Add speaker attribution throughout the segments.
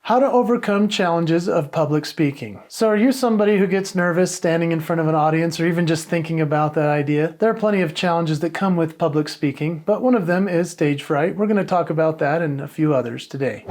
Speaker 1: How to overcome challenges of public speaking. So are you somebody who gets nervous standing in front of an audience or even just thinking about that idea? There are plenty of challenges that come with public speaking, but one of them is stage fright. We're going to talk about that and a few others today.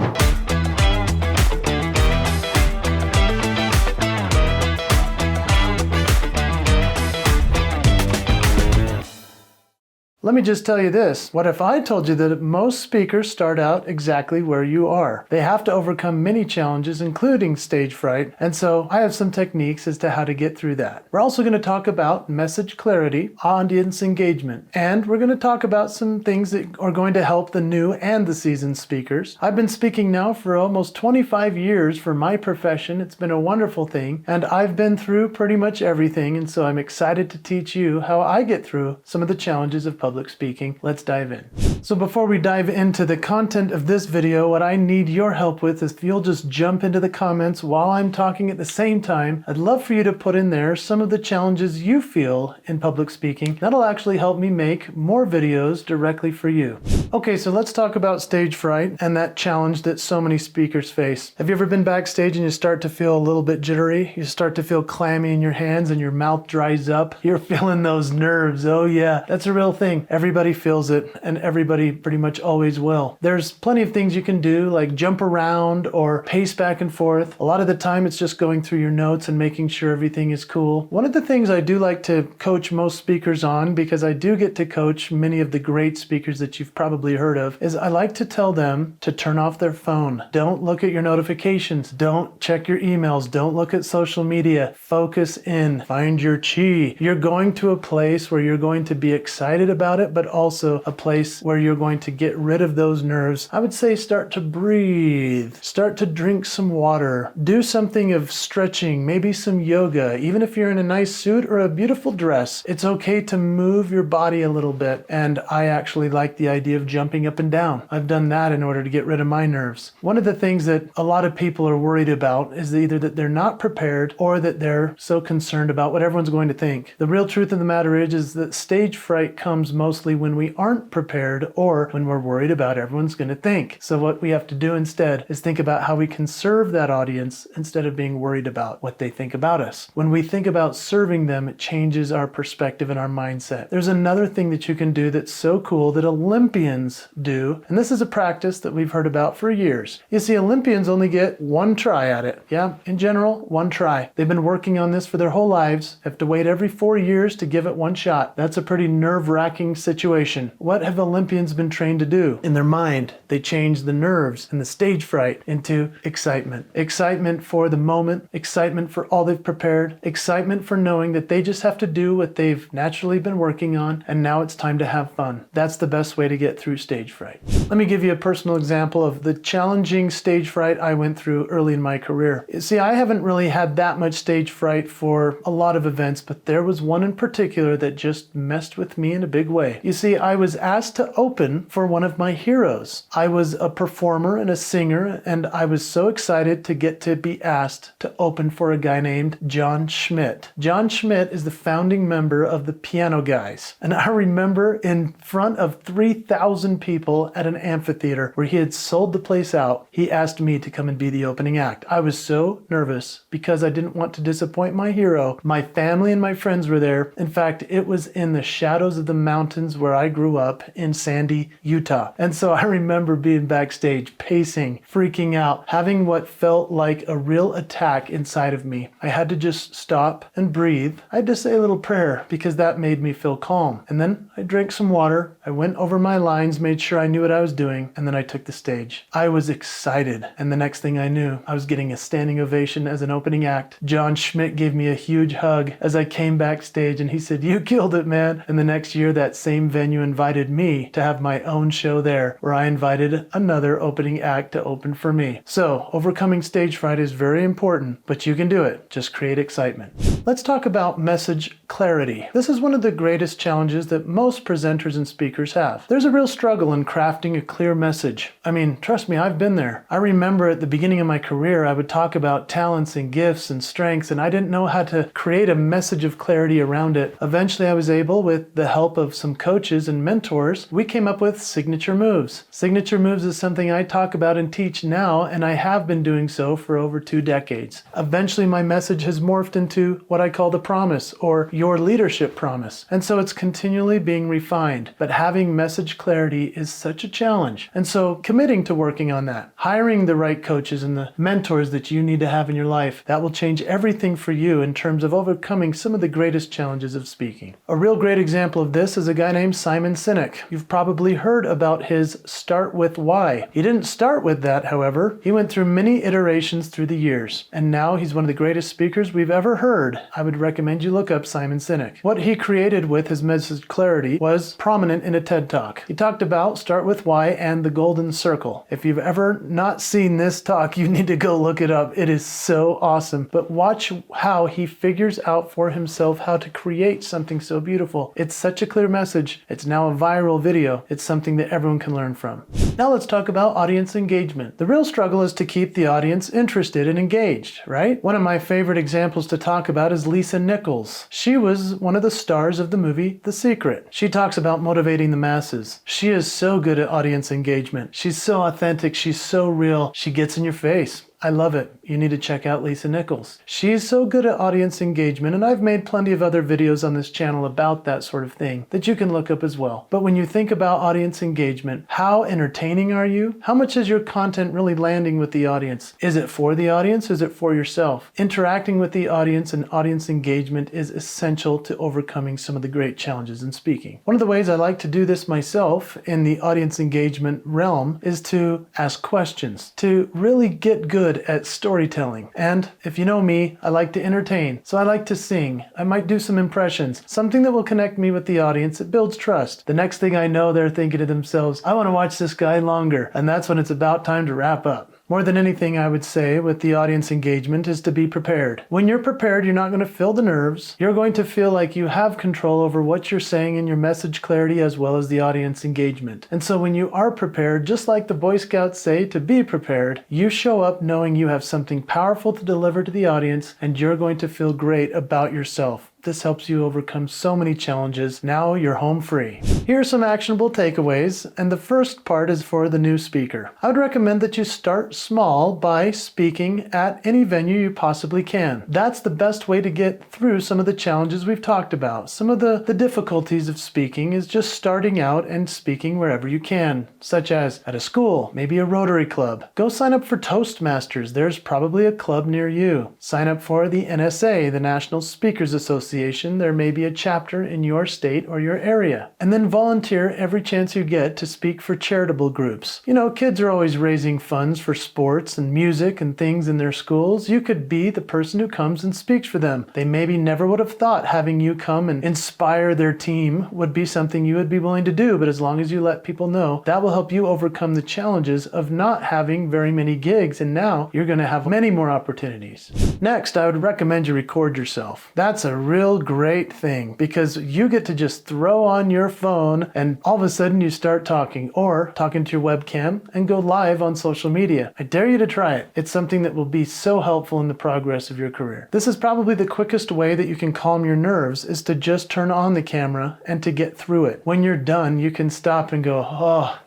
Speaker 1: Let me just tell you this. What if I told you that most speakers start out exactly where you are? They have to overcome many challenges, including stage fright, and so I have some techniques as to how to get through that. We're also going to talk about message clarity, audience engagement, and we're going to talk about some things that are going to help the new and the seasoned speakers. I've been speaking now for almost 25 years for my profession. It's been a wonderful thing, and I've been through pretty much everything, and so I'm excited to teach you how I get through some of the challenges of public speaking. Let's dive in. So before we dive into the content of this video, what I need your help with is if you'll just jump into the comments while I'm talking at the same time. I'd love for you to put in there some of the challenges you feel in public speaking. That'll actually help me make more videos directly for you. Okay, so let's talk about stage fright and that challenge that so many speakers face. Have you ever been backstage and you start to feel a little bit jittery? You start to feel clammy in your hands and your mouth dries up. You're feeling those nerves. Oh yeah, that's a real thing. Everybody feels it, and everybody pretty much always will. There's plenty of things you can do, like jump around or pace back and forth. A lot of the time it's just going through your notes and making sure everything is cool. One of the things I do like to coach most speakers on, because I do get to coach many of the great speakers that you've probably heard of, is I like to tell them to turn off their phone. Don't look at your notifications. Don't check your emails. Don't look at social media. Focus in. Find your chi. You're going to a place where you're going to be excited about it, but also a place where you're going to get rid of those nerves. I would say start to breathe. Start to drink some water. Do something of stretching, maybe some yoga. Even if you're in a nice suit or a beautiful dress, it's okay to move your body a little bit. And I actually like the idea of jumping up and down. I've done that in order to get rid of my nerves. One of the things that a lot of people are worried about is either that they're not prepared or that they're so concerned about what everyone's going to think. The real truth of the matter is that stage fright comes mostly when we aren't prepared or when we're worried about everyone's going to think. So what we have to do instead is think about how we can serve that audience instead of being worried about what they think about us. When we think about serving them, it changes our perspective and our mindset. There's another thing that you can do that's so cool that Olympians do, and this is a practice that we've heard about for years. You see, Olympians only get one try at it. Yeah, in general, one try. They've been working on this for their whole lives, have to wait every 4 years to give it one shot. That's a pretty nerve-wracking situation. What have Olympians been trained to do? In their mind, they change the nerves and the stage fright into excitement. Excitement for the moment, excitement for all they've prepared, excitement for knowing that they just have to do what they've naturally been working on, and now it's time to have fun. That's the best way to get through stage fright. Let me give you a personal example of the challenging stage fright I went through early in my career. You see, I haven't really had that much stage fright for a lot of events, but there was one in particular that just messed with me in a big way. You see, I was asked to open for one of my heroes. I was a performer and a singer, and I was so excited to get to be asked to open for a guy named John Schmidt. John Schmidt is the founding member of the Piano Guys, and I remember in front of 3,000 people at an amphitheater where he had sold the place out, he asked me to come and be the opening act. I was so nervous because I didn't want to disappoint my hero. My family and my friends were there. In fact, it was in the shadows of the mountains where I grew up in Sandy, Utah. And so I remember being backstage, pacing, freaking out, having what felt like a real attack inside of me. I had to just stop and breathe. I had to say a little prayer because that made me feel calm. And then I drank some water. I went over my lines, made sure I knew what I was doing, and then I took the stage. I was excited. And the next thing I knew, I was getting a standing ovation as an opening act. John Schmidt gave me a huge hug as I came backstage, and he said, "You killed it, man." And the next year, that same venue invited me to have my own show there, where I invited another opening act to open for me. So overcoming stage fright is very important, but you can do it. Just create excitement. Let's talk about message clarity. This is one of the greatest challenges that most presenters and speakers have. There's a real struggle in crafting a clear message. I mean, trust me, I've been there. I remember at the beginning of my career, I would talk about talents and gifts and strengths, and I didn't know how to create a message of clarity around it. Eventually, I was able, with the help of some coaches and mentors, we came up with signature moves. Signature moves is something I talk about and teach now, and I have been doing so for over 2 decades. Eventually, my message has morphed into what I call the promise, or your leadership promise. And so it's continually being refined. But having message clarity is such a challenge. And so committing to working on that, hiring the right coaches and the mentors that you need to have in your life, that will change everything for you in terms of overcoming some of the greatest challenges of speaking. A real great example of this is a guy named Simon Sinek. You've probably heard about his start with why. He didn't start with that, however. He went through many iterations through the years, and now he's one of the greatest speakers we've ever heard. I would recommend you look up Simon Sinek. What he created with his message clarity was prominent in a TED Talk. He talked about start with why and the golden circle. If you've ever not seen this talk, you need to go look it up. It is so awesome. But watch how he figures out for himself how to create something so beautiful. It's such a clear message. It's now a viral video. It's something that everyone can learn from. Now let's talk about audience engagement. The real struggle is to keep the audience interested and engaged, right? One of my favorite examples to talk about is Lisa Nichols. She was one of the stars of the movie The Secret. She talks about motivating the masses. She is so good at audience engagement. She's so authentic. She's so real. She gets in your face. I love it. You need to check out Lisa Nichols. She's so good at audience engagement, and I've made plenty of other videos on this channel about that sort of thing that you can look up as well. But when you think about audience engagement, how entertaining are you? How much is your content really landing with the audience? Is it for the audience? Is it for yourself? Interacting with the audience and audience engagement is essential to overcoming some of the great challenges in speaking. One of the ways I like to do this myself in the audience engagement realm is to ask questions, to really get good at storytelling. And if you know me, I like to entertain. So I like to sing. I might do some impressions, something that will connect me with the audience. It builds trust. The next thing I know, they're thinking to themselves, I want to watch this guy longer. And that's when it's about time to wrap up. More than anything, I would say with the audience engagement is to be prepared. When you're prepared, you're not going to feel the nerves. You're going to feel like you have control over what you're saying in your message clarity as well as the audience engagement. And so when you are prepared, just like the Boy Scouts say to be prepared, you show up knowing you have something powerful to deliver to the audience and you're going to feel great about yourself. This helps you overcome so many challenges. Now you're home free. Here are some actionable takeaways, and the first part is for the new speaker. I would recommend that you start small by speaking at any venue you possibly can. That's the best way to get through some of the challenges we've talked about. Some of the difficulties of speaking is just starting out and speaking wherever you can, such as at a school, maybe a Rotary Club. Go sign up for Toastmasters. There's probably a club near you. Sign up for the NSA, the National Speakers Association. There may be a chapter in your state or your area. And then volunteer every chance you get to speak for charitable groups. You know, kids are always raising funds for sports and music and things in their schools. You could be the person who comes and speaks for them. They maybe never would have thought having you come and inspire their team would be something you would be willing to do, but as long as you let people know, that will help you overcome the challenges of not having very many gigs, and now you're going to have many more opportunities. Next, I would recommend you record yourself. That's a real great thing because you get to just throw on your phone and all of a sudden you start talking or talking to your webcam and go live on social media. I dare you to try it. It's something that will be so helpful in the progress of your career. This is probably the quickest way that you can calm your nerves is to just turn on the camera and to get through it. When you're done, you can stop and go, oh,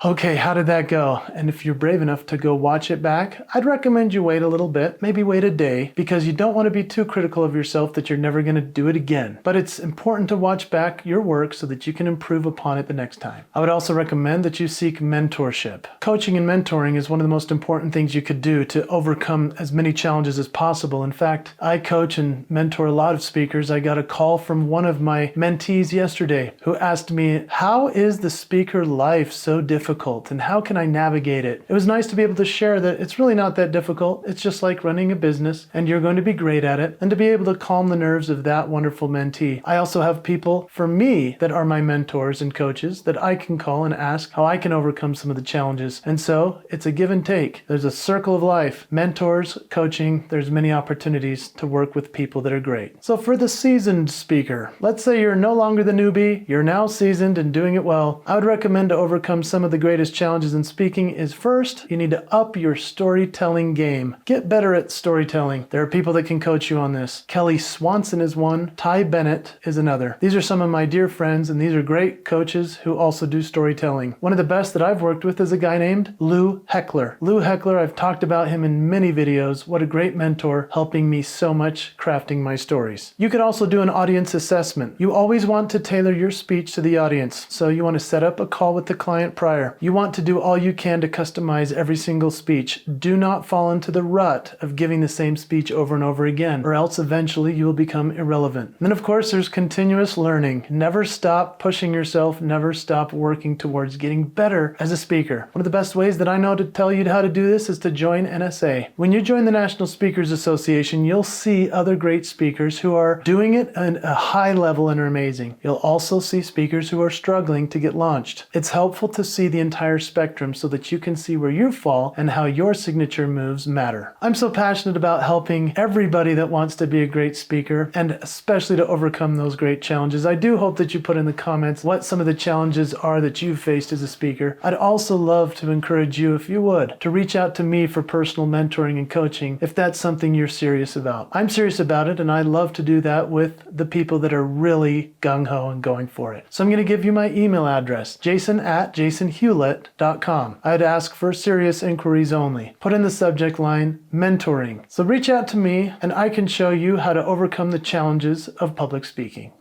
Speaker 1: okay, how did that go? And if you're brave enough to go watch it back, I'd recommend you wait a little bit, maybe wait a day, because you don't want to be too critical of yourself that you're never going to do it again. But it's important to watch back your work so that you can improve upon it the next time. I would also recommend that you seek mentorship. Coaching and mentoring is one of the most important things you could do to overcome as many challenges as possible. In fact, I coach and mentor a lot of speakers. I got a call from one of my mentees yesterday who asked me, how is the speaker life so difficult? difficult and how can I navigate it? It was nice to be able to share that it's really not that difficult. It's just like running a business and you're going to be great at it, and to be able to calm the nerves of that wonderful mentee. I also have people for me that are my mentors and coaches that I can call and ask how I can overcome some of the challenges. And so it's a give and take. There's a circle of life. Mentors, coaching, there's many opportunities to work with people that are great. So for the seasoned speaker, let's say you're no longer the newbie, you're now seasoned and doing it well. I would recommend to overcome some of the greatest challenges in speaking is first, you need to up your storytelling game. Get better at storytelling. There are people that can coach you on this. Kelly Swanson is one. Ty Bennett is another. These are some of my dear friends, and these are great coaches who also do storytelling. One of the best that I've worked with is a guy named Lou Heckler. Lou Heckler, I've talked about him in many videos. What a great mentor, helping me so much crafting my stories. You could also do an audience assessment. You always want to tailor your speech to the audience. So you want to set up a call with the client prior. You want to do all you can to customize every single speech. Do not fall into the rut of giving the same speech over and over again, or else eventually you will become irrelevant. And then of course there's continuous learning. Never stop pushing yourself, never stop working towards getting better as a speaker. One of the best ways that I know to tell you how to do this is to join NSA. When you join the National Speakers Association, you'll see other great speakers who are doing it at a high level and are amazing. You'll also see speakers who are struggling to get launched. It's helpful to see the entire spectrum so that you can see where you fall and how your signature moves matter. I'm so passionate about helping everybody that wants to be a great speaker, and especially to overcome those great challenges. I do hope that you put in the comments what some of the challenges are that you've faced as a speaker. I'd also love to encourage you, if you would, to reach out to me for personal mentoring and coaching if that's something you're serious about. I'm serious about it, and I love to do that with the people that are really gung-ho and going for it. So I'm going to give you my email address, jason@jasonhewlett.com. I'd ask for serious inquiries only. Put in the subject line, mentoring. So reach out to me and I can show you how to overcome the challenges of public speaking.